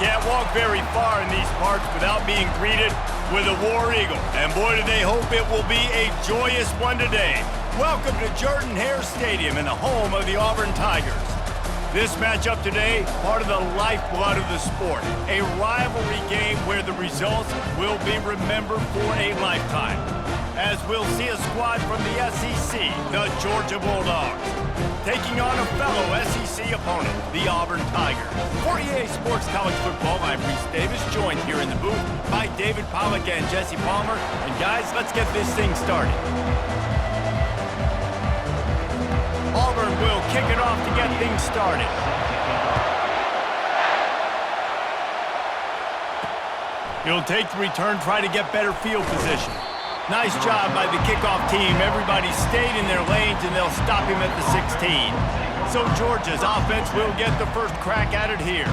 can't walk very far in these parts without being greeted with a War Eagle. And boy, do they hope it will be a joyous one today. Welcome to Jordan-Hare Stadium and the home of the Auburn Tigers. This matchup today, part of the lifeblood of the sport. A rivalry game where the results will be remembered for a lifetime. As we'll see a squad from the SEC, the Georgia Bulldogs, taking on a fellow SEC opponent, the Auburn Tigers. For EA Sports College Football, I'm Reese Davis, joined here in the booth by David Pollack and Jesse Palmer. And guys, let's get this thing started. Auburn will kick it off to get things started. He'll take the return, try to get better field position. Nice job by the kickoff team. Everybody stayed in their lanes, and they'll stop him at the 16. So Georgia's offense will get the first crack at it here.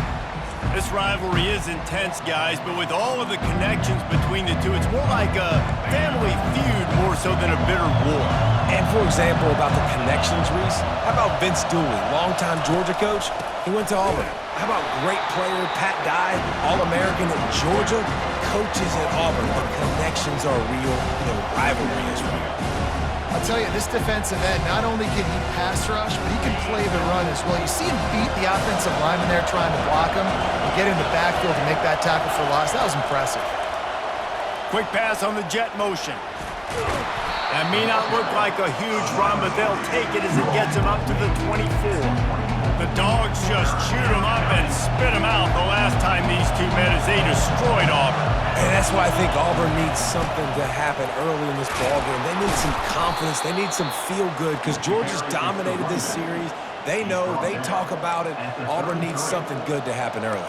This rivalry is intense, guys, but with all of the connections between the two, it's more like a family feud more so than a bitter war. And for example, about the connections, Reese, how about Vince Dooley, longtime Georgia coach? He went to Auburn. How about great player Pat Dye, All-American at Georgia, coaches at Auburn? The connections are real, the rivalry is real. I'll tell you, this defensive end, not only can he pass rush, but he can play the run as well. You see him beat the offensive lineman there trying to block him and get in the backfield to make that tackle for loss. That was impressive. Quick pass on the jet motion. That may not look like a huge run, but they'll take it as it gets him up to the 24. The Dogs just chewed him up and spit him out the last time these two met as they destroyed Auburn. And that's why I think Auburn needs something to happen early in this ballgame. They need some confidence. They need some feel-good because Georgia's dominated this series. They know, they talk about it. Auburn needs something good to happen early.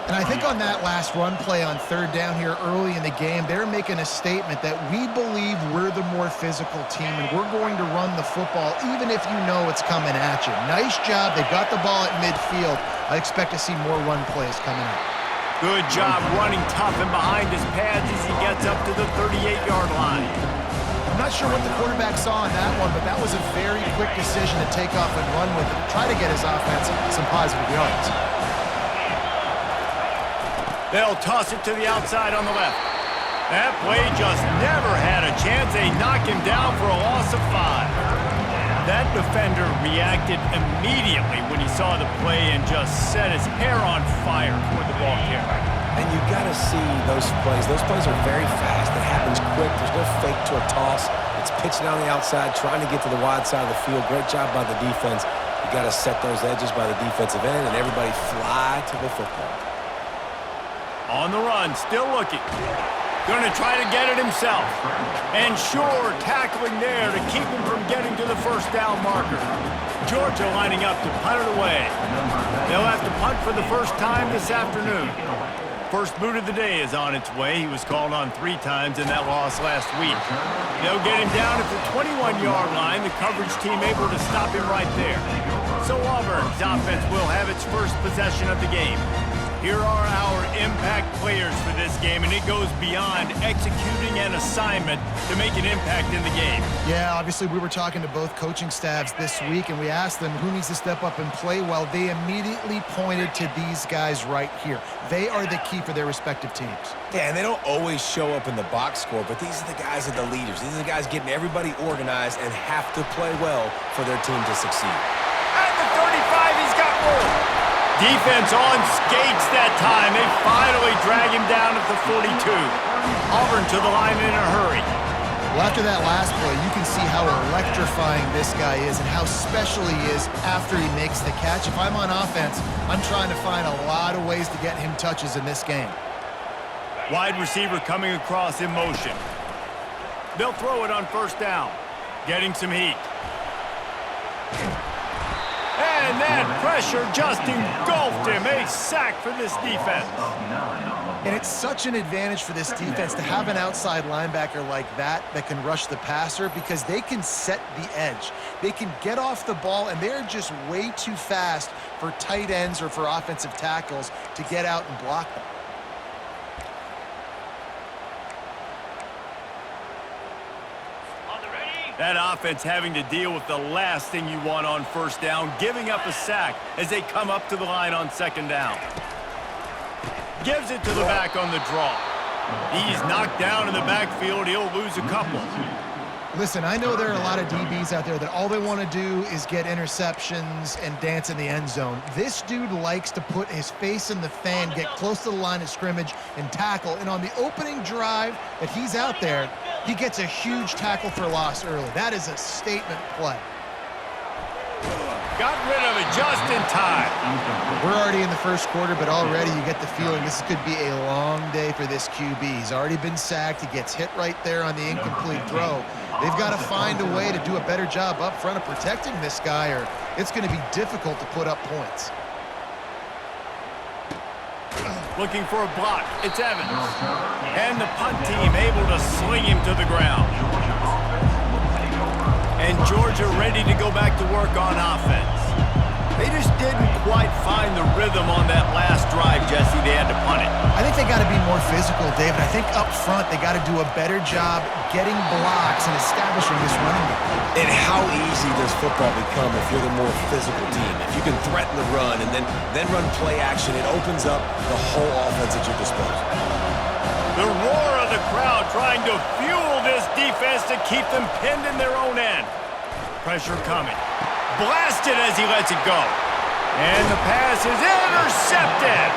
And I think on that last run play on third down here early in the game, they're making a statement that we believe we're the more physical team and we're going to run the football even if you know it's coming at you. Nice job. They got the ball at midfield. I expect to see more run plays coming up. Good job running tough and behind his pads as he gets up to the 38-yard line. I'm not sure what the quarterback saw on that one, but that was a very quick decision to take off and run with it to try to get his offense some positive yards. They'll toss it to the outside on the left. That play just never had a chance. They knock him down for a loss of 5. That defender reacted immediately when he saw the play and just set his hair on fire toward the ball carrier. And you got to see those plays. Those plays are very fast. It happens quick. There's no fake to a toss. It's pitching on the outside, trying to get to the wide side of the field. Great job by the defense. You got to set those edges by the defensive end, and everybody fly to the football. On the run, still looking. Going to try to get it himself. And sure, tackling there to keep him from getting to the first down marker. Georgia lining up to punt it away. They'll have to punt for the first time this afternoon. First boot of the day is on its way. He was called on 3 times in that loss last week. They'll get him down at the 21-yard line. The coverage team able to stop him right there. So Auburn's offense will have its first possession of the game. Here are our impact players for this game, and it goes beyond executing an assignment to make an impact in the game. Yeah, obviously we were talking to both coaching staffs this week, and we asked them who needs to step up and play well. They immediately pointed to these guys right here. They are the key for their respective teams. Yeah, and they don't always show up in the box score, but these are the guys that are the leaders. These are the guys getting everybody organized and have to play well for their team to succeed. At the 35, he's got more. Defense on skates that time. They finally drag him down at the 42. Auburn to the line in a hurry. Well, after that last play, you can see how electrifying this guy is and how special he is after he makes the catch. If I'm on offense, I'm trying to find a lot of ways to get him touches in this game. Wide receiver coming across in motion. They'll throw it on first down. Getting some heat. And that pressure just engulfed him. A sack for this defense. And it's such an advantage for this defense to have an outside linebacker like that can rush the passer because they can set the edge. They can get off the ball, and they're just way too fast for tight ends or for offensive tackles to get out and block them. That offense having to deal with the last thing you want on first down, giving up a sack as they come up to the line on second down. Gives it to the back on the draw. He's knocked down in the backfield. He'll lose a couple. Listen, I know there are a lot of DBs out there that all they want to do is get interceptions and dance in the end zone. This dude likes to put his face in the fan, get close to the line of scrimmage, and tackle. And on the opening drive that he's out there, he gets a huge tackle for loss early. That is a statement play. Got rid of it just in time. We're already in the first quarter, but already you get the feeling this could be a long day for this QB. He's already been sacked. He gets hit right there on the incomplete throw. They've got to find a way to do a better job up front of protecting this guy, or it's going to be difficult to put up points. Looking for a block. It's Evans. And the punt team able to sling him to the ground. And Georgia ready to go back to work on offense. They just didn't quite find the rhythm on that last drive, Jesse. They had to punt it. I think they got to be more physical, David. I think up front they got to do a better job getting blocks and establishing this running game. And how easy does football become if you're the more physical team? If you can threaten the run and then run play action, it opens up the whole offense at your disposal. The roar of the crowd trying to fuel this defense to keep them pinned in their own end. Pressure coming. Blasted as he lets it go. And the pass is intercepted.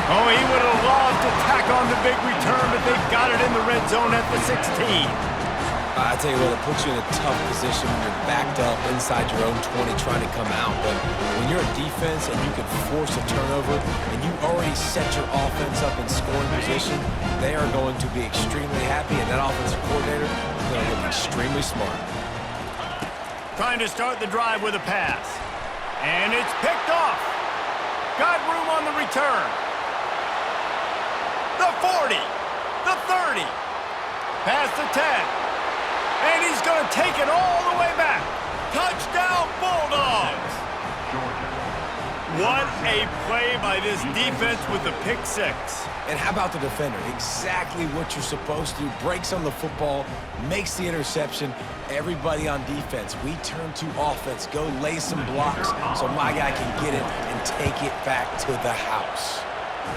Oh, he would have loved to tack on the big return, but they've got it in the red zone at the 16. I tell you what, it puts you in a tough position when you're backed up inside your own 20 trying to come out. But when you're a defense and you can force a turnover and you already set your offense up in scoring position, they are going to be extremely happy, and that offensive coordinator is going to look extremely smart. Trying to start the drive with a pass. And it's picked off. Got room on the return. The 40. The 30. Past the 10. And he's going to take it all the way back. Touchdown, Bulldogs. What a play by this defense with the pick six. And how about the defender? Exactly what you're supposed to do. Breaks on the football, makes the interception. Everybody on defense, we turn to offense. Go lay some blocks so my guy can get it and take it back to the house.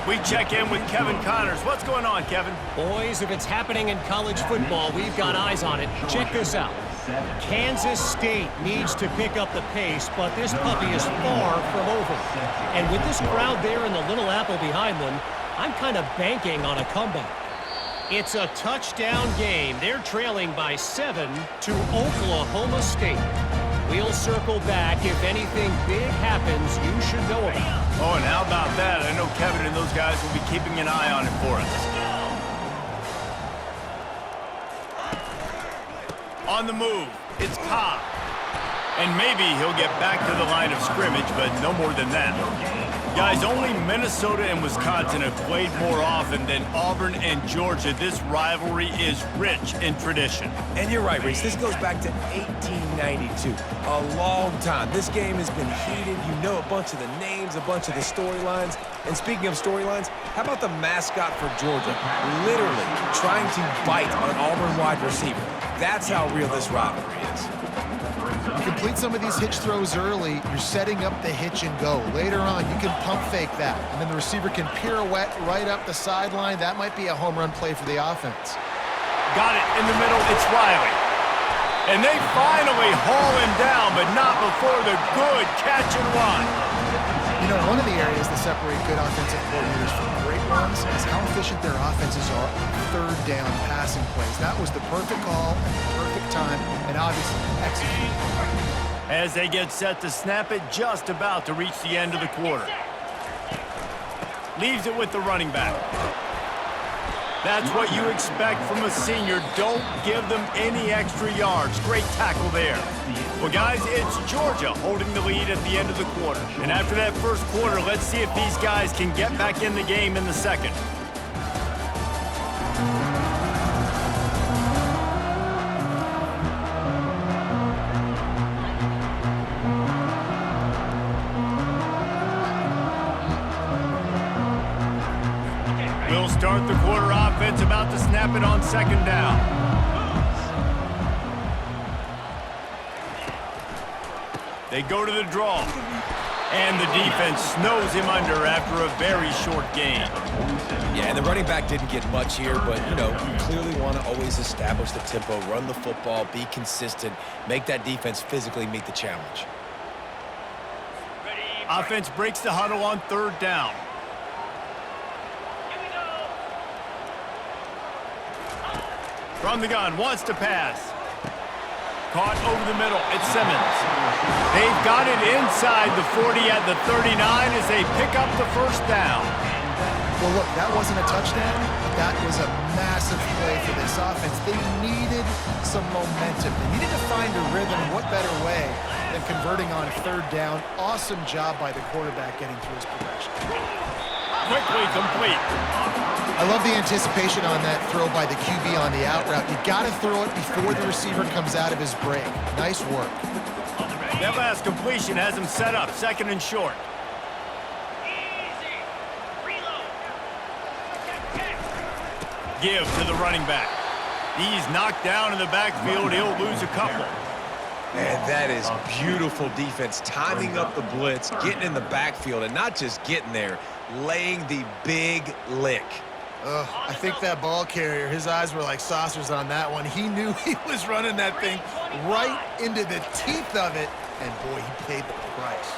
We check in with Kevin Connors. What's going on, Kevin? Boys, if it's happening in college football, we've got eyes on it. Check this out. Kansas State needs to pick up the pace, but this puppy is far from over. And with this crowd there and the Little Apple behind them, I'm kind of banking on a comeback. It's a touchdown game. They're trailing by 7 to Oklahoma State. We'll circle back. If anything big happens, you should know about. Oh, and how about that? I know Kevin and those guys will be keeping an eye on it for us. On the move, it's Cobb. And maybe he'll get back to the line of scrimmage, but no more than that. Guys, only Minnesota and Wisconsin have played more often than Auburn and Georgia. This rivalry is rich in tradition. And you're right, Reese. This goes back to 1892. A long time. This game has been heated. You know a bunch of the names, a bunch of the storylines. And speaking of storylines, how about the mascot for Georgia? Literally trying to bite an Auburn wide receiver. That's how real this rivalry is. You complete some of these hitch throws early, you're setting up the hitch and go. Later on, you can pump fake that, and then the receiver can pirouette right up the sideline. That might be a home run play for the offense. Got it in the middle. It's Riley. And they finally haul him down, but not before the good catch and run. You know, one of the areas that separate good offensive coordinators from great ones is how efficient their offenses are on third down passing plays. That was the perfect call at the perfect time, and obviously executed. As they get set to snap it, just about to reach the end of the quarter. Leaves it with the running back. That's what you expect from a senior. Don't give them any extra yards. Great tackle there. Well, guys, it's Georgia holding the lead at the end of the quarter. And after that first quarter, let's see if these guys can get back in the game in the second. We'll start the quarter offense, about to snap it on second down. They go to the draw. And the defense snows him under after a very short gain. Yeah, and the running back didn't get much here, but, you know, you clearly want to always establish the tempo, run the football, be consistent, make that defense physically meet the challenge. Offense breaks the huddle on third down. From the gun, wants to pass. Caught over the middle, it's Simmons. They've got it inside the 40 at the 39 as they pick up the first down. Well, look, that wasn't a touchdown, but that was a massive play for this offense. They needed some momentum. They needed to find a rhythm. What better way than converting on third down? Awesome job by the quarterback getting through his progression. Quickly complete. I love the anticipation on that throw by the QB on the out route. You got to throw it before the receiver comes out of his break. Nice work. That last completion has him set up, second and short. Give to the running back. He's knocked down in the backfield. He'll lose a couple. And that is beautiful defense, timing up the blitz, getting in the backfield, and not just getting there, laying the big lick. I think that ball carrier, his eyes were like saucers on that one. He knew he was running that thing right into the teeth of it, and boy, he paid the price.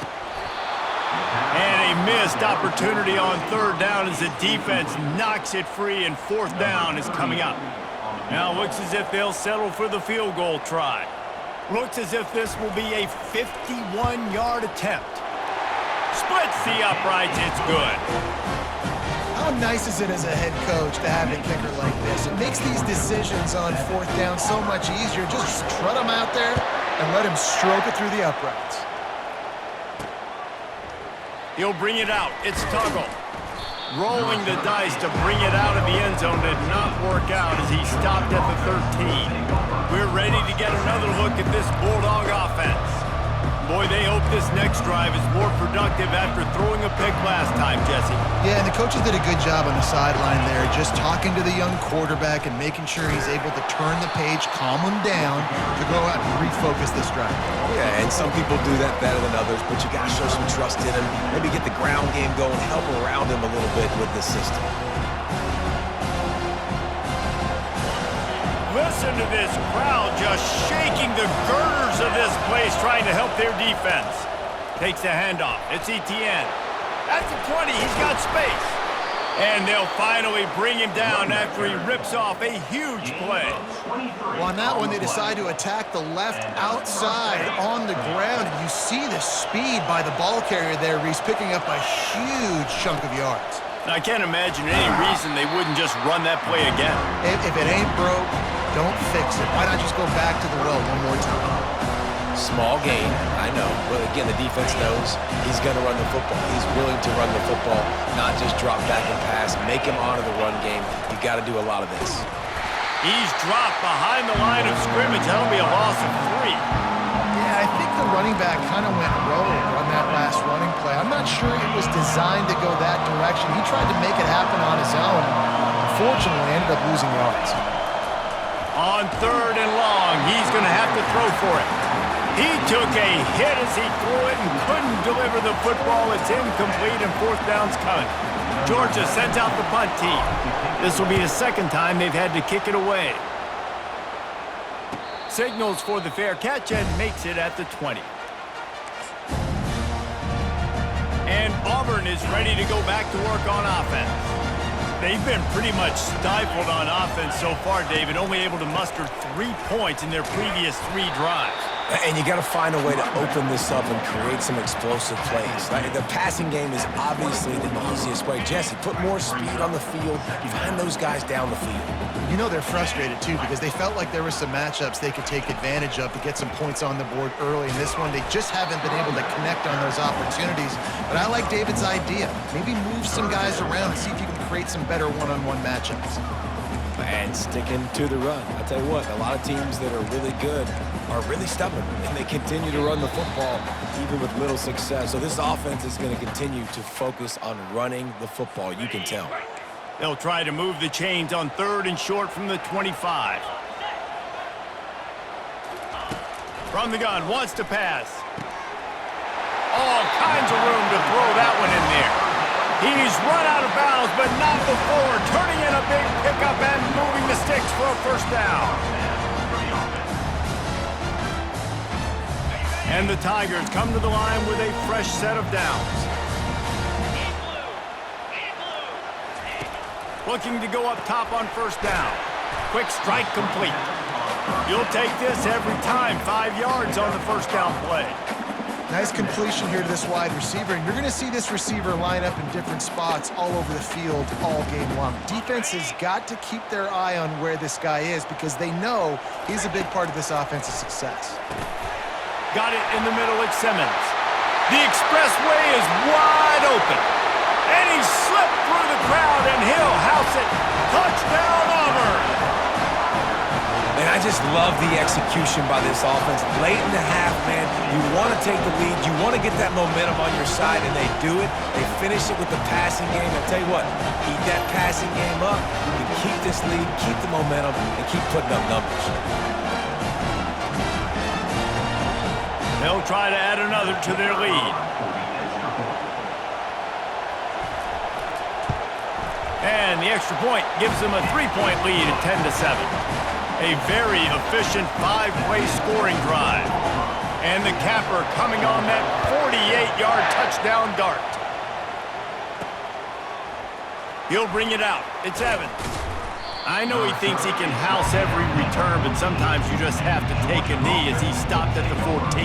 And a missed opportunity on third down as the defense knocks it free, and fourth down is coming up. Now looks as if they'll settle for the field goal try. Looks as if this will be a 51-yard attempt. Splits the uprights, it's good. How nice is it as a head coach to have a kicker like this? It makes these decisions on fourth down so much easier. Just strut him out there and let him stroke it through the uprights. He'll bring it out. It's Tuggle. Rolling the dice to bring it out of the end zone did not work out as he stopped at the 13. We're ready to get another look at this Bulldog offense. Boy, they hope this next drive is more productive after throwing a pick last time, Jesse. Yeah, and the coaches did a good job on the sideline there, just talking to the young quarterback and making sure he's able to turn the page, calm him down, to go out and refocus this drive. Yeah, and some people do that better than others, but you got to show some trust in him. Maybe get the ground game going, help around him a little bit with this system. Listen to this crowd just shaking the girders of this place trying to help their defense. Takes the handoff. It's Etienne. At the 20, he's got space. And they'll finally bring him down after he rips off a huge play. Well, on that one, they decide to attack the left outside on the ground. And you see the speed by the ball carrier there, Reese, picking up a huge chunk of yards. I can't imagine any reason they wouldn't just run that play again. If it ain't broke, don't fix it. Why not just go back to the well one more time? Small gain, I know, but again, the defense knows he's going to run the football. He's willing to run the football, not just drop back and pass, make him honor the run game. You got to do a lot of this. He's dropped behind the line of scrimmage. That'll be a loss of 3. Yeah, I think the running back kind of went rogue on that last running play. I'm not sure it was designed to go that direction. He tried to make it happen on his own. Unfortunately, ended up losing yards. On third and long, he's going to have to throw for it. He took a hit as he threw it and couldn't deliver the football. It's incomplete and fourth down's coming. Georgia sends out the punt team. This will be the second time they've had to kick it away. Signals for the fair catch and makes it at the 20. And Auburn is ready to go back to work on offense. They've been pretty much stifled on offense so far, David, only able to muster 3 points in their previous 3 drives. And you got to find a way to open this up and create some explosive plays. Like, the passing game is obviously the easiest way. Jesse, put more speed on the field. You find those guys down the field. You know they're frustrated, too, because they felt like there were some matchups they could take advantage of to get some points on the board early. In this one, they just haven't been able to connect on those opportunities. But I like David's idea. Maybe move some guys around and see if you can create some better one-on-one matchups. And sticking to the run. I'll tell you what, a lot of teams that are really good are really stubborn, and they continue to run the football even with little success. So this offense is going to continue to focus on running the football, you can tell. They'll try to move the chains on third and short from the 25. From the gun, wants to pass. All kinds of room to throw that one in there. He's run out of bounds, but not before turning in a big pickup and moving the sticks for a first down. And the Tigers come to the line with a fresh set of downs. Looking to go up top on first down. Quick strike complete. You'll take this every time. 5 yards on the first down play. Nice completion here to this wide receiver, and you're going to see this receiver line up in different spots all over the field all game long. Defense has got to keep their eye on where this guy is because they know he's a big part of this offense's success. Got it in the middle, it's Simmons. The expressway is wide open. And he slipped through the crowd, and he'll house it. Touchdown, Auburn! And I just love the execution by this offense. Late in the half, man, you want to take the lead. You want to get that momentum on your side, and they do it. They finish it with the passing game. I'll tell you what, keep that passing game up. You can keep this lead, keep the momentum, and keep putting up numbers. They'll try to add another to their lead. And the extra point gives them a 3-point lead at 10-7. A very efficient 5-play scoring drive. And the capper coming on that 48-yard touchdown dart. He'll bring it out. It's Evans. I know he thinks he can house every return, but sometimes you just have to take a knee as he stopped at the 14.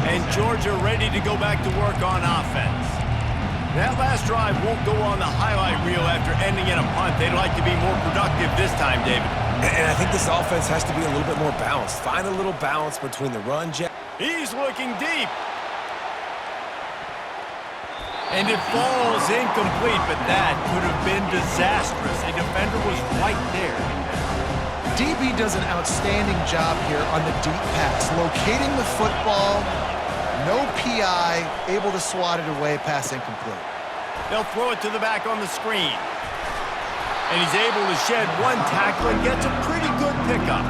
And Georgia ready to go back to work on offense. That last drive won't go on the highlight reel after ending in a punt. They'd like to be more productive this time, David. And I think this offense has to be a little bit more balanced. Find a little balance between the run, He's looking deep. And it falls incomplete, but that could have been disastrous. A defender was right there. DB does an outstanding job here on the deep pass, locating the football, no PI, able to swat it away, pass incomplete. They'll throw it to the back on the screen. And he's able to shed one tackle and gets a pretty good pickup.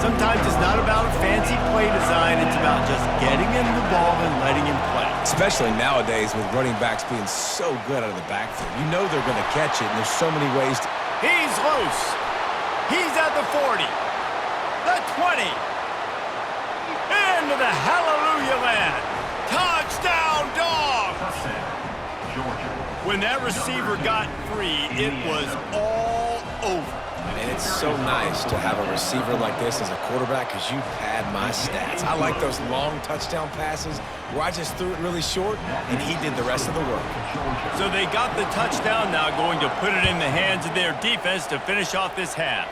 Sometimes it's not about a fancy play design, it's about just getting him the ball and letting him play. Especially nowadays with running backs being so good out of the backfield. You know they're going to catch it, and there's so many ways to... He's loose. He's at the 40. The 20. Into the hallelujah land. Touchdown, Dogs! When that receiver got free, it was all over. And it's so nice to have a receiver like this as a quarterback because you pad my stats. I like those long touchdown passes where I just threw it really short and he did the rest of the work. So they got the touchdown, now going to put it in the hands of their defense to finish off this half.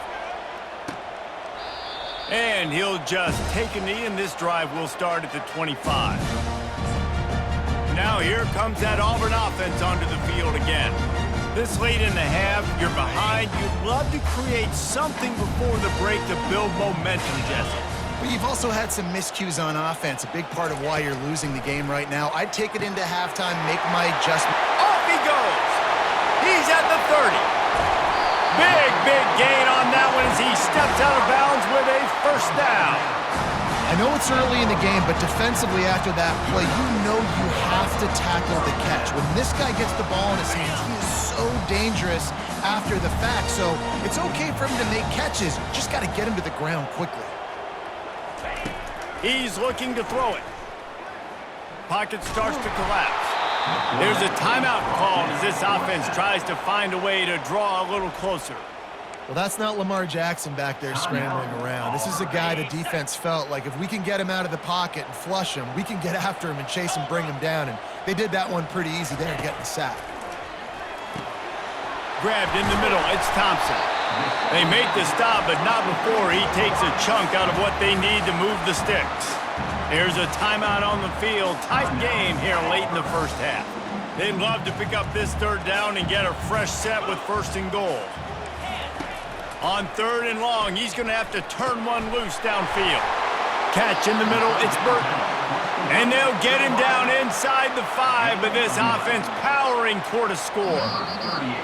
And he'll just take a knee, and this drive will start at the 25. Now here comes that Auburn offense onto the field again. This late in the half, you're behind. You'd love to create something before the break to build momentum, Jesse. But you've also had some miscues on offense, a big part of why you're losing the game right now. I'd take it into halftime, make my adjustment. Off he goes. He's at the 30. Big gain on that one as he steps out of bounds with a first down. I know it's early in the game, but defensively after that play, you know you have to tackle the catch. When this guy gets the ball in his hands, he is so dangerous after the fact. So it's okay for him to make catches. Just got to get him to the ground quickly. He's looking to throw it. Pocket starts to collapse. There's a timeout called as this offense tries to find a way to draw a little closer. Well, that's not Lamar Jackson back there scrambling around. This is a guy the defense felt like if we can get him out of the pocket and flush him, we can get after him and chase him, bring him down. And they did that one pretty easy there, getting the sack. Grabbed in the middle, it's Thompson. They make the stop, but not before he takes a chunk out of what they need to move the sticks. There's a timeout on the field. Tight game here late in the first half. They'd love to pick up this third down and get a fresh set with first and goal. On third and long, he's going to have to turn one loose downfield. Catch in the middle, it's Burton. And they'll get him down inside the 5, but this offense powering toward a score.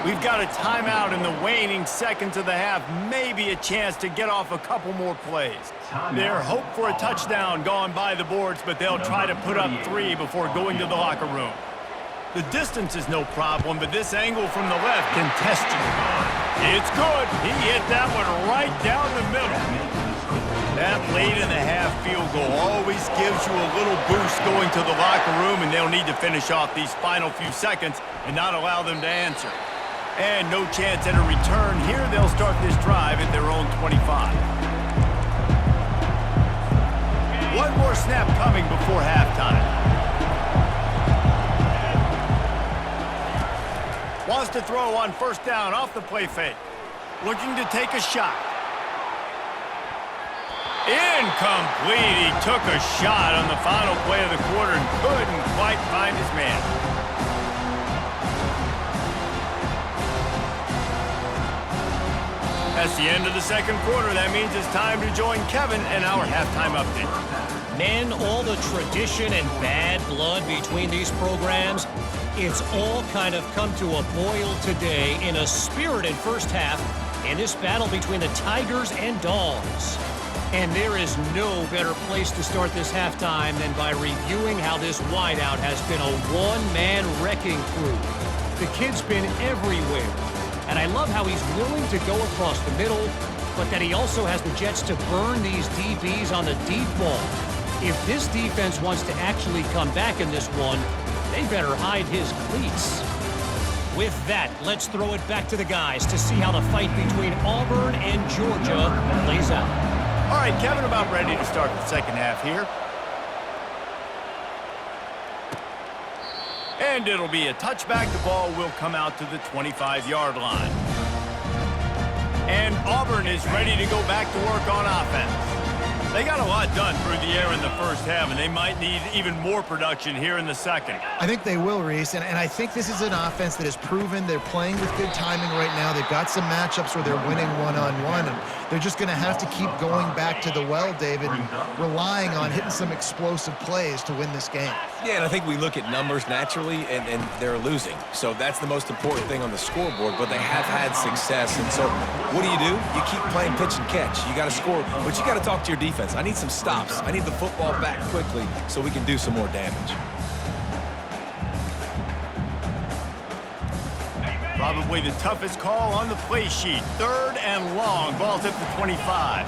We've got a timeout in the waning seconds of the half, maybe a chance to get off a couple more plays. Their hope for a touchdown gone by the boards, but they'll try to put up 3 before going to the locker room. The distance is no problem, but this angle from the left can test you. It's good. He hit that one right down the middle. That late in the half field goal always gives you a little boost going to the locker room, and they'll need to finish off these final few seconds and not allow them to answer. And no chance at a return here. They'll start this drive at their own 25. One more snap coming before halftime. Wants to throw on first down off the play fake. Looking to take a shot. Incomplete. He took a shot on the final play of the quarter and couldn't quite find his man. That's the end of the second quarter. That means it's time to join Kevin and our halftime update. Men, all the tradition and bad blood between these programs, it's all kind of come to a boil today in a spirited first half in this battle between the Tigers and Dogs. And there is no better place to start this halftime than by reviewing how this wideout has been a one-man wrecking crew. The kid's been everywhere, and I love how he's willing to go across the middle, but that he also has the jets to burn these DBs on the deep ball. If this defense wants to actually come back in this one, they better hide his cleats. With that, let's throw it back to the guys to see how the fight between Auburn and Georgia plays out. All right, Kevin, about ready to start the second half here. And it'll be a touchback. The ball will come out to the 25-yard line. And Auburn is ready to go back to work on offense. They got a lot done through the air in the first half, and they might need even more production here in the second. I think they will, Reese, and I think this is an offense that has proven they're playing with good timing right now. They've got some matchups where they're winning one-on-one, and they're just going to have to keep going back to the well, David, and relying on hitting some explosive plays to win this game. Yeah, and I think we look at numbers naturally, and they're losing. So that's the most important thing on the scoreboard, but they have had success. And so what do? You keep playing pitch and catch. You got to score, but you got to talk to your defense. I need some stops. I need the football back quickly so we can do some more damage. Probably the toughest call on the play sheet. 3rd and long. Ball's at the 25.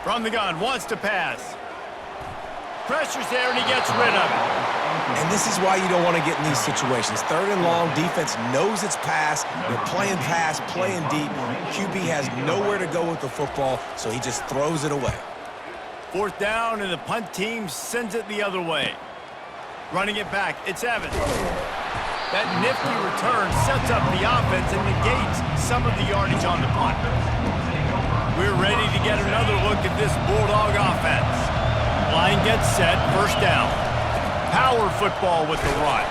From the gun, wants to pass. Pressure's there, and he gets rid of it. And this is why you don't want to get in these situations. 3rd and long, defense knows it's pass. They're playing pass, playing deep. QB has nowhere to go with the football, so he just throws it away. 4th down, and the punt team sends it the other way. Running it back, it's Evans. That nifty return sets up the offense and negates some of the yardage on the punt. We're ready to get another look at this Bulldog offense. Line gets set, first down. Power football with the run.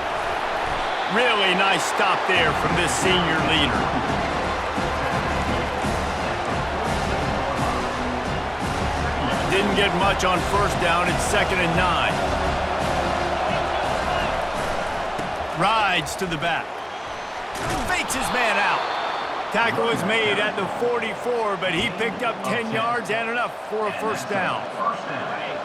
Really nice stop there from this senior leader. Didn't get much on first down. It's 2nd and 9. Rides to the back. Fakes his man out. Tackle is made at the 44, but he picked up 10 yards and enough for a first down.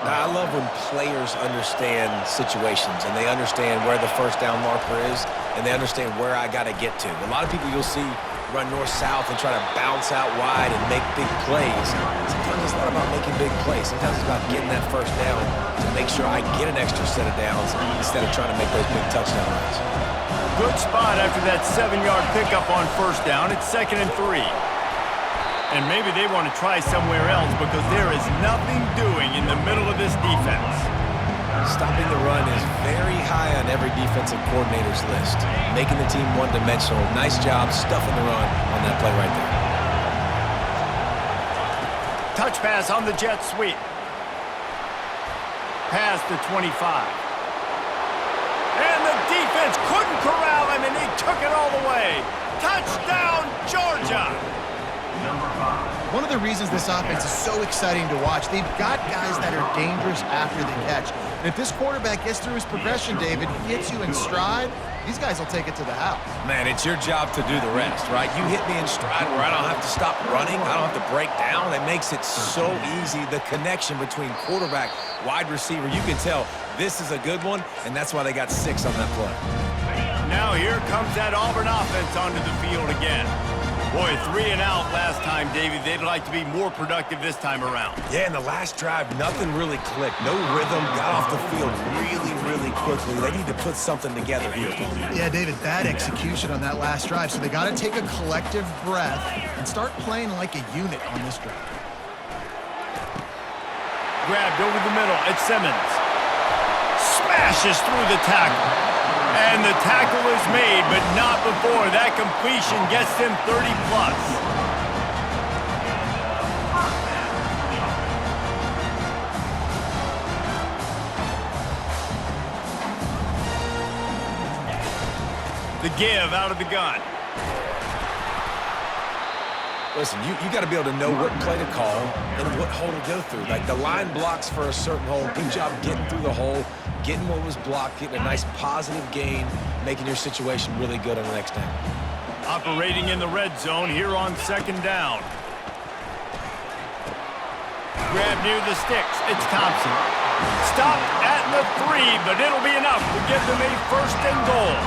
Now, I love when players understand situations and they understand where the first down marker is and they understand where I got to get to. A lot of people you'll see run north-south and try to bounce out wide and make big plays. Sometimes it's not about making big plays. Sometimes it's about getting that first down to make sure I get an extra set of downs instead of trying to make those big touchdown runs. Good spot after that 7-yard pickup on first down. It's 2nd and 3. And maybe they want to try somewhere else because there is nothing doing in the middle of this defense. Stopping the run is very high on every defensive coordinator's list. Making the team one-dimensional. Nice job stuffing the run on that play right there. Touch pass on the jet sweep. Past the 25. And the defense couldn't corral him, and he took it all the way. Touchdown, Georgia! One of the reasons this offense is so exciting to watch, they've got guys that are dangerous after the catch. And if this quarterback gets through his progression, David, he hits you in stride, these guys will take it to the house. Man, it's your job to do the rest, right? You hit me in stride where I don't have to stop running. I don't have to break down. It makes it so easy. The connection between quarterback, wide receiver, you can tell this is a good one, and that's why they got 6 on that play. Now here comes that Auburn offense onto the field again. Boy, 3 and out last time, Davey. They'd like to be more productive this time around. Yeah, in the last drive, nothing really clicked. No rhythm, got off the field really quickly. They need to put something together here. Yeah, David, bad execution on that last drive, so they got to take a collective breath and start playing like a unit on this drive. Grabbed over the middle. It's Simmons. Smashes through the tackle. And the tackle is made, but not before that completion gets them 30+. The give out of the gun. Listen, you got to be able to know what play to call and what hole to go through. Like the line blocks for a certain hole. Good job getting through the hole, getting what was blocked, getting a nice positive gain, making your situation really good on the next down. Operating in the red zone here on 2nd down. Grab near the sticks. It's Thompson. Stopped at the 3, but it'll be enough to give them a 1st and goal.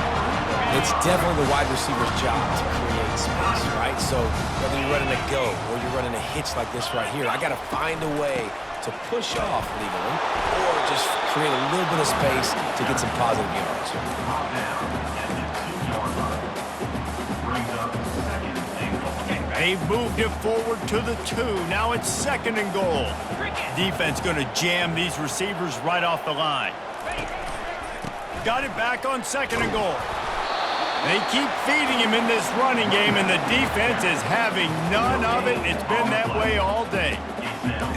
It's definitely the wide receiver's job to create space, right? So whether you're running a go or you're running a hitch like this right here, I got to find a way to push off legally or just create a little bit of space to get some positive yards. They've moved it forward to the 2. Now it's 2nd and goal. Defense going to jam these receivers right off the line. Got it back on 2nd and goal. They keep feeding him in this running game, and the defense is having none of it. It's been that way all day.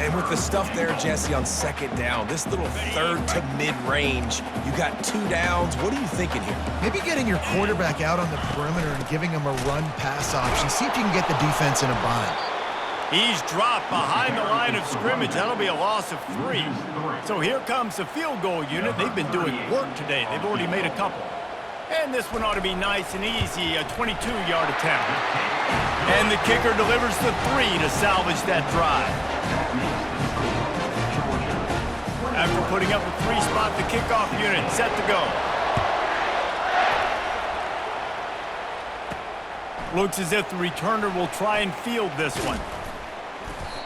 And with the stuff there, Jesse, on 2nd down, this little 3rd to mid-range, you got 2 downs. What are you thinking here? Maybe getting your quarterback out on the perimeter and giving him a run-pass option. See if you can get the defense in a bind. He's dropped behind the line of scrimmage. That'll be a loss of 3. So here comes the field goal unit. They've been doing work today. They've already made a couple. And this one ought to be nice and easy, a 22-yard attempt. And the kicker delivers the 3 to salvage that drive. After putting up a 3 spot, the kickoff unit set to go. Looks as if the returner will try and field this one.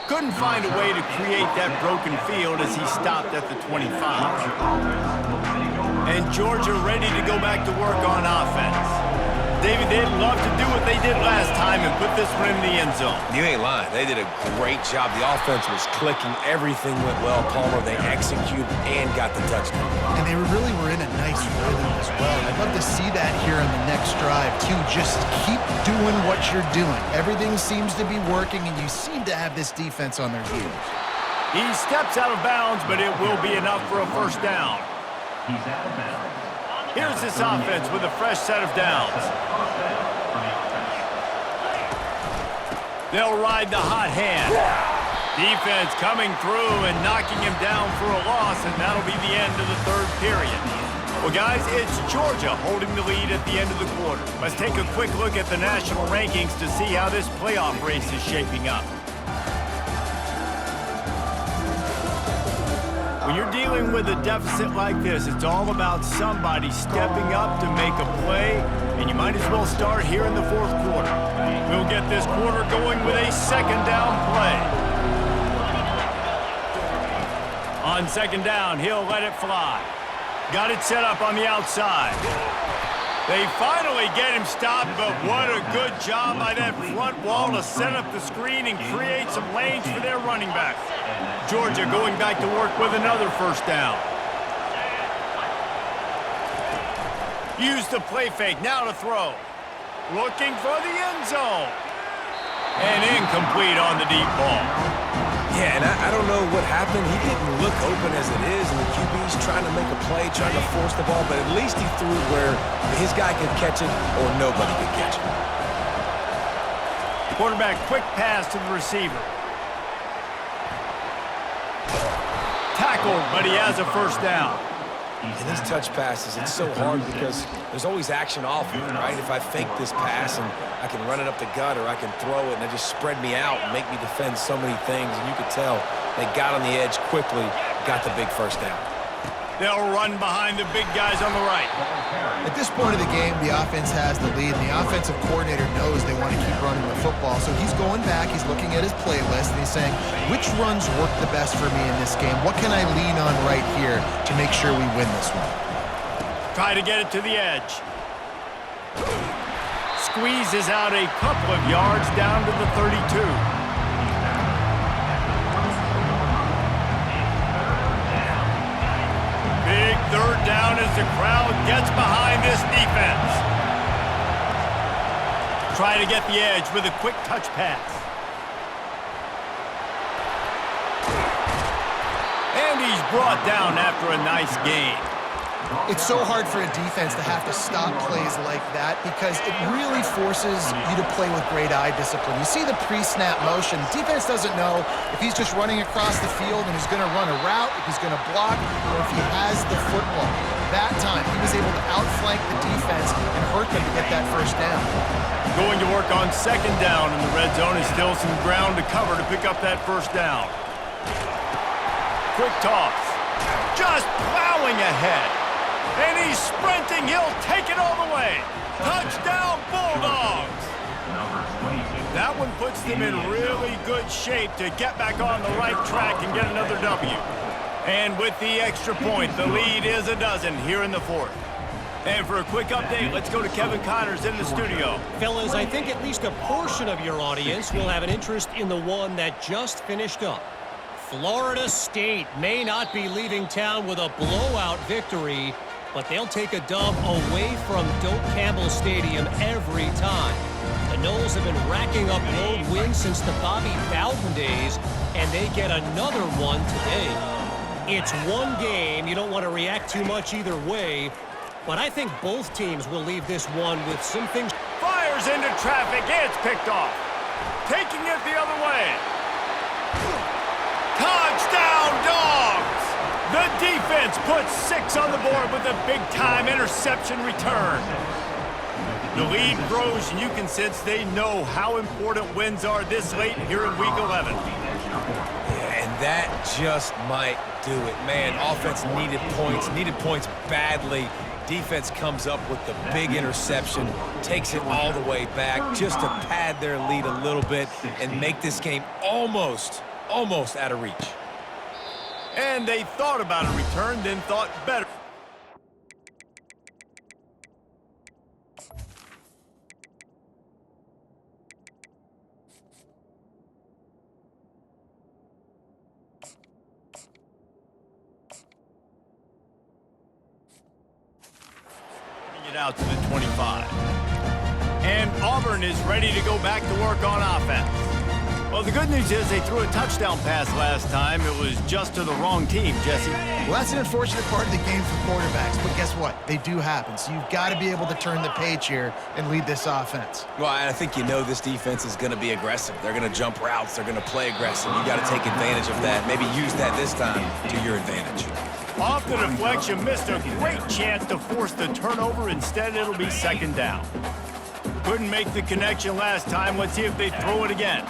Couldn't find a way to create that broken field as he stopped at the 25. And Georgia ready to go back to work on offense. David, they'd love to do what they did last time and put this one in the end zone. You ain't lying. They did a great job. The offense was clicking. Everything went well. Palmer, they executed and got the touchdown. And they really were in a nice rhythm as well. I'd love to see that here on the next drive, too. Just keep doing what you're doing. Everything seems to be working, and you seem to have this defense on their heels. He steps out of bounds, but it will be enough for a 1st down. He's out of bounds. Here's this offense with a fresh set of downs. They'll ride the hot hand. Defense coming through and knocking him down for a loss, and that'll be the end of the 3rd period. Well, guys, it's Georgia holding the lead at the end of the quarter. Let's take a quick look at the national rankings to see how this playoff race is shaping up. When you're dealing with a deficit like this, it's all about somebody stepping up to make a play, and you might as well start here in the 4th quarter. We'll get this quarter going with a 2nd down play. On 2nd down, he'll let it fly. Got it set up on the outside. They finally get him stopped, but what a good job by that front wall to set up the screen and create some lanes for their running back. Georgia going back to work with another 1st down. Use the play fake, now to throw. Looking for the end zone. And incomplete on the deep ball. Yeah, and I don't know what happened. He didn't look open as it is, and the QB's trying to make a play, trying to force the ball, but at least he threw it where his guy could catch it or nobody could catch it. Quarterback quick pass to the receiver. Tackled, but he has a first down. And these touch passes, it's so hard because there's always action off of it, right? If I fake this pass and I can run it up the gut or I can throw it and it just spread me out and make me defend so many things, and you could tell they got on the edge quickly, got the big first down. They'll run behind the big guys on the right. At this point of the game, the offense has the lead, and the offensive coordinator knows they want to keep running the football. So he's going back, he's looking at his playlist, and he's saying, which runs work the best for me in this game? What can I lean on right here to make sure we win this one? Try to get it to the edge. Squeezes out a couple of yards down to the 32. Big third down as the crowd gets behind this defense. Try to get the edge with a quick touch pass. And he's brought down after a nice gain. It's so hard for a defense to have to stop plays like that because it really forces you to play with great eye discipline. You see the pre-snap motion. Defense doesn't know if he's just running across the field and he's going to run a route, if he's going to block, or if he has the football. That time, he was able to outflank the defense and hurt them to get that first down. Going to work on second down in the red zone is still some ground to cover to pick up that first down. Quick toss. Just plowing ahead. And he's sprinting. He'll take it all the way. Touchdown, Bulldogs. That one puts them in really good shape to get back on the right track and get another W. And with the extra point, the lead is a dozen here in the fourth. And for a quick update, let's go to Kevin Connors in the studio. Fellas, I think at least a portion of your audience will have an interest in the one that just finished up. Florida State may not be leaving town with a blowout victory, but they'll take a dub away from Doak Campbell Stadium every time. The Noles have been racking up road wins since the Bobby Bowden days, and they get another one today. It's one game. You don't want to react too much either way, but I think both teams will leave this one with some things. Fires into traffic. It's picked off. Taking it the other way. Touchdown, Dogs! The defense puts 6 on the board with a big-time interception return. The lead grows, and you can sense they know how important wins are this late here in Week 11. Yeah, and that just might do it. Man, offense needed points badly. Defense comes up with the big interception, takes it all the way back just to pad their lead a little bit and make this game almost out of reach. And they thought about a return, then thought better. Bring it out to the 25. And Auburn is ready to go back to work on offense. Well, the good news is they threw a touchdown pass last time. It was just to the wrong team, Jesse. Well, that's an unfortunate part of the game for quarterbacks, but guess what? They do happen, so you've got to be able to turn the page here and lead this offense. Well, I think you know this defense is going to be aggressive. They're going to jump routes. They're going to play aggressive. You got to take advantage of that. Maybe use that this time to your advantage. Off the deflection, missed a great chance to force the turnover. Instead, it'll be second down. Couldn't make the connection last time. Let's see if they throw it again.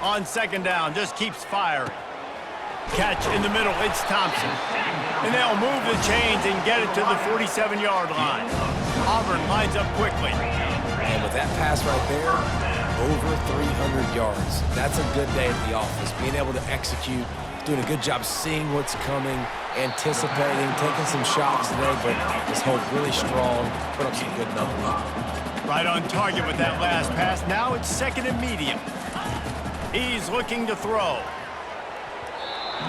On second down, just keeps firing. Catch in the middle, it's Thompson. And they'll move the chains and get it to the 47-yard line. Auburn lines up quickly. And with that pass right there, over 300 yards. That's a good day at the office. Being able to execute, doing a good job seeing what's coming, anticipating, taking some shots today, but just hold really strong, put up some good numbers. Right on target with that last pass. Now it's second and medium. He's looking to throw.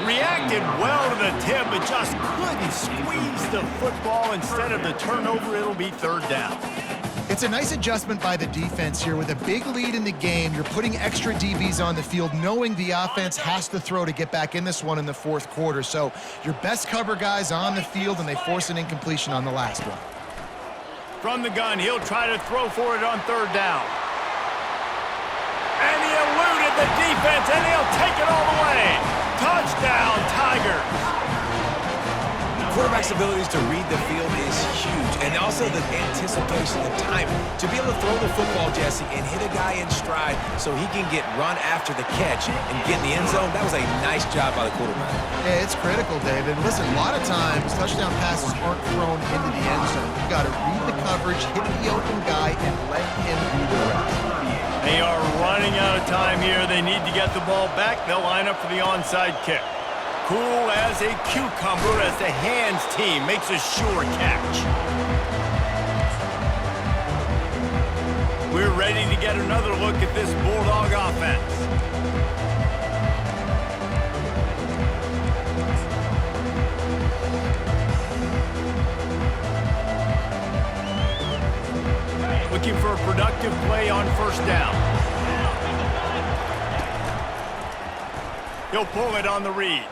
Reacted well to the tip, but just couldn't squeeze the football. Instead of the turnover, it'll be third down. It's a nice adjustment by the defense here. With a big lead in the game, you're putting extra DBs on the field, knowing the offense has to throw to get back in this one in the fourth quarter. So your best cover guys on the field, and they force an incompletion on the last one. From the gun, he'll try to throw for it on third down. the defense, and he'll take it all the way. Touchdown, Tigers. Quarterback's abilities to read the field is huge, and also the anticipation, the timing. To be able to throw the football, Jesse, and hit a guy in stride so he can get run after the catch and get in the end zone, that was a nice job by the quarterback. Yeah, it's critical, David. Listen, a lot of times, touchdown passes aren't thrown into the end zone. You've got to read the coverage, hit the open guy, and let him do the rest. They are running out of time here. They need to get the ball back. They'll line up for the onside kick. Cool as a cucumber as the hands team makes a sure catch. We're ready to get another look at this Bulldog offense. Looking for a productive play on first down. He'll pull it on the read.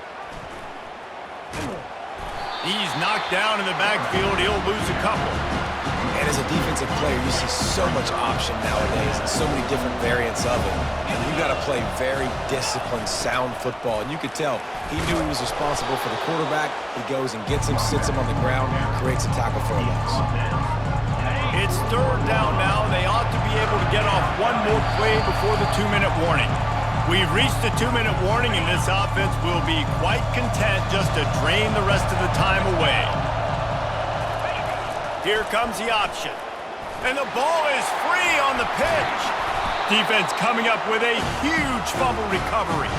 He's knocked down in the backfield. He'll lose a couple. And as a defensive player, you see so much option nowadays and so many different variants of it. And you got to play very disciplined, sound football. And you could tell he knew he was responsible for the quarterback. He goes and gets him, sits him on the ground, creates a tackle for a loss. It's third down now. They ought to be able to get off one more play before the 2-minute warning. We've reached the 2-minute warning, and this offense will be quite content just to drain the rest of the time away. Here comes the option. And the ball is free on the pitch. Defense coming up with a huge fumble recovery.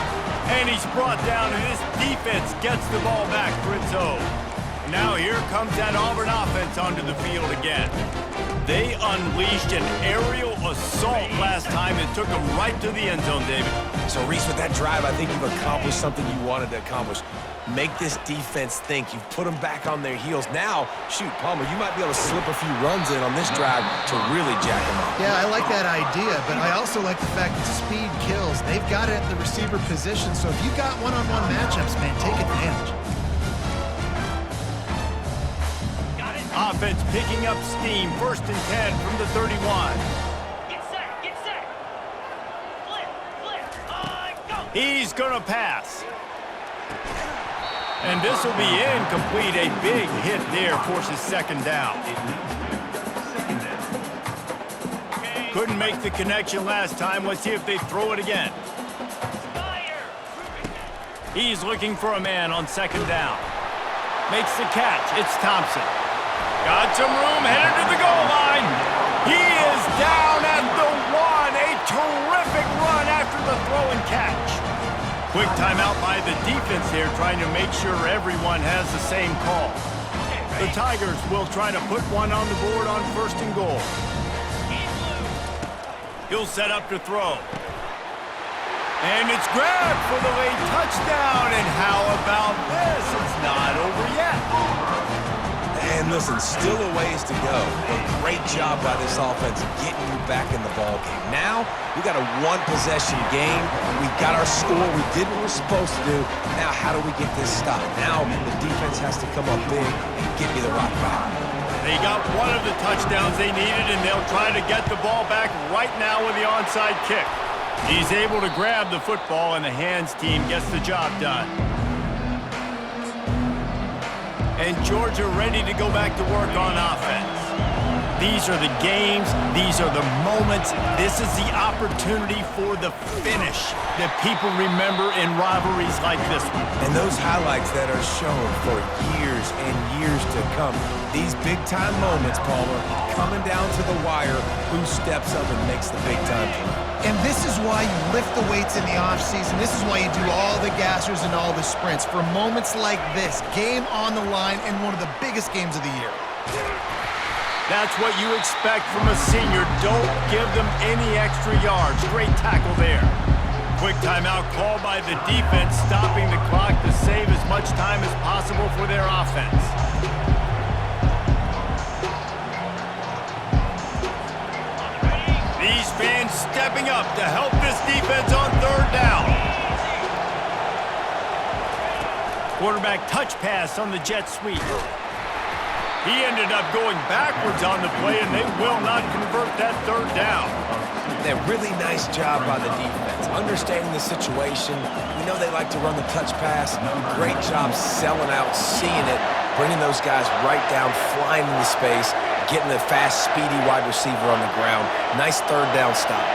And he's brought down, and this defense gets the ball back for its own. Now here comes that Auburn offense onto the field again. They unleashed an aerial assault last time and took them right to the end zone, David. So, Reese, with that drive, I think you've accomplished something you wanted to accomplish. Make this defense think. You've put them back on their heels. Now, shoot, Palmer, you might be able to slip a few runs in on this drive to really jack them up. Yeah, I like that idea, but I also like the fact that speed kills. They've got it at the receiver position, so if you got one-on-one matchups, man, take advantage. Offense picking up steam. 1st and 10 from the 31. Get set, get set. Flip, go. He's going to pass. And this will be incomplete. A big hit there forces 2nd down. Couldn't make the connection last time. Let's see if they throw it again. He's looking for a man on 2nd down. Makes the catch. It's Thompson. Got some room, headed to the goal line. He is down at the 1. A terrific run after the throw and catch. Quick timeout by the defense here, trying to make sure everyone has the same call. The Tigers will try to put one on the board on 1st and goal. He'll set up to throw. And it's grabbed for the late touchdown. And how about this? It's not over yet. And listen, still a ways to go. But great job by this offense getting you back in the ball game. Now, we got a one-possession game. We got our score. We did what we're supposed to do. Now, how do we get this stopped? Now, the defense has to come up big and get me the rock back. They got one of the touchdowns they needed, and they'll try to get the ball back right now with the onside kick. He's able to grab the football, and the hands team gets the job done. And Georgia ready to go back to work on offense. These are the games. These are the moments. This is the opportunity for the finish that people remember in rivalries like this one. And those highlights that are shown for years and years to come. These big-time moments, Palmer, coming down to the wire, who steps up and makes the big-time play. And this is why you lift the weights in the offseason. This is why you do all the gassers and all the sprints. For moments like this, game on the line in one of the biggest games of the year. That's what you expect from a senior. Don't give them any extra yards. Great tackle there. Quick timeout called by the defense, stopping the clock to save as much time as possible for their offense. These fans stepping up to help this defense on 3rd down. Quarterback touch pass on the jet sweep. He ended up going backwards on the play, and they will not convert that 3rd down. That really nice job by the defense. understanding the situation. We know they like to run the touch pass. Great job selling out, seeing it, bringing those guys right down, flying into space, getting a fast, speedy wide receiver on the ground. Nice third down stop.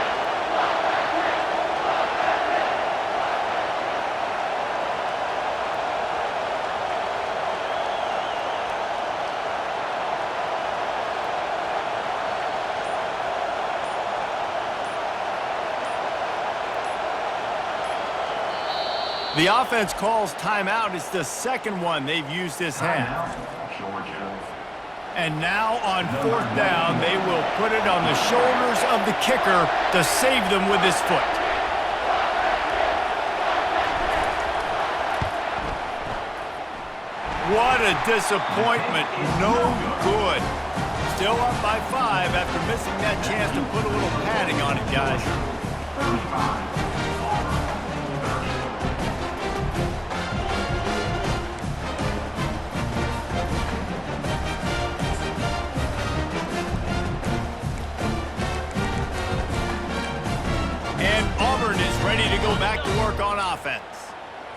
The offense calls timeout. It's the second one they've used this half. And now on fourth down, they will put it on the shoulders of the kicker to save them with his foot. What a disappointment. No good. Still up by 5 after missing that chance to put a little padding on it, guys. And Auburn is ready to go back to work on offense.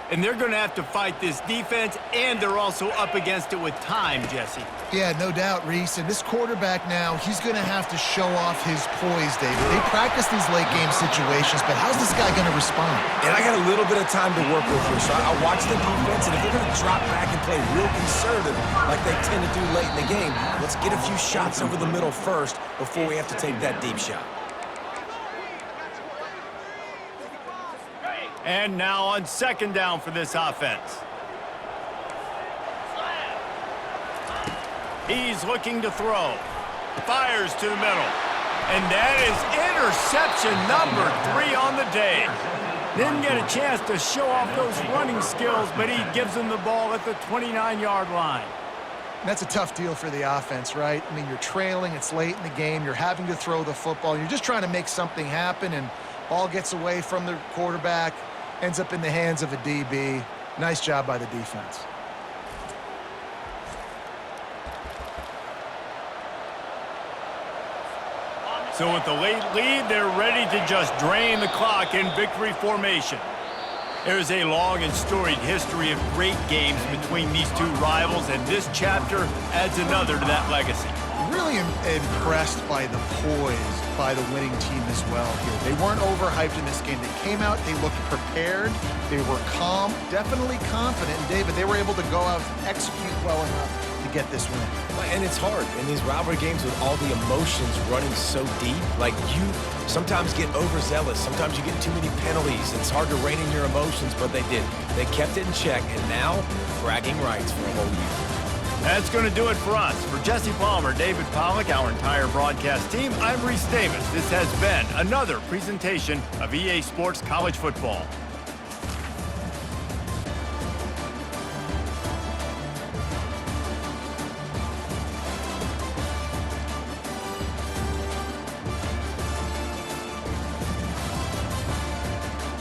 And they're going to have to fight this defense, and they're also up against it with time, Jesse. Yeah, no doubt, Reese. And this quarterback now, he's going to have to show off his poise, David. They practice these late-game situations, but how's this guy going to respond? And I got a little bit of time to work with here, so I'll watch the defense, and if they're going to drop back and play real conservative like they tend to do late in the game, let's get a few shots over the middle first before we have to take that deep shot. And now on second down for this offense. He's looking to throw. Fires to the middle. And that is interception number 3 on the day. Didn't get a chance to show off those running skills, but he gives them the ball at the 29-yard line. That's a tough deal for the offense, right? I mean, you're trailing, it's late in the game, you're having to throw the football, you're just trying to make something happen, and ball gets away from the quarterback, ends up in the hands of a DB. Nice job by the defense. So with the late lead, they're ready to just drain the clock in victory formation. There's a long and storied history of great games between these two rivals, and this chapter adds another to that legacy. Really impressed by the poise by the winning team as well here. They weren't overhyped in this game. They came out, they looked prepared, they were calm, definitely confident. And David, they were able to go out and execute well enough to get this win. And it's hard in these rivalry games with all the emotions running so deep. Like, you sometimes get overzealous. Sometimes you get too many penalties. It's hard to rein in your emotions, but they did. They kept it in check, and now bragging rights for a whole year. That's going to do it for us. For Jesse Palmer, David Pollack, our entire broadcast team, I'm Reese Davis. This has been another presentation of EA Sports College Football.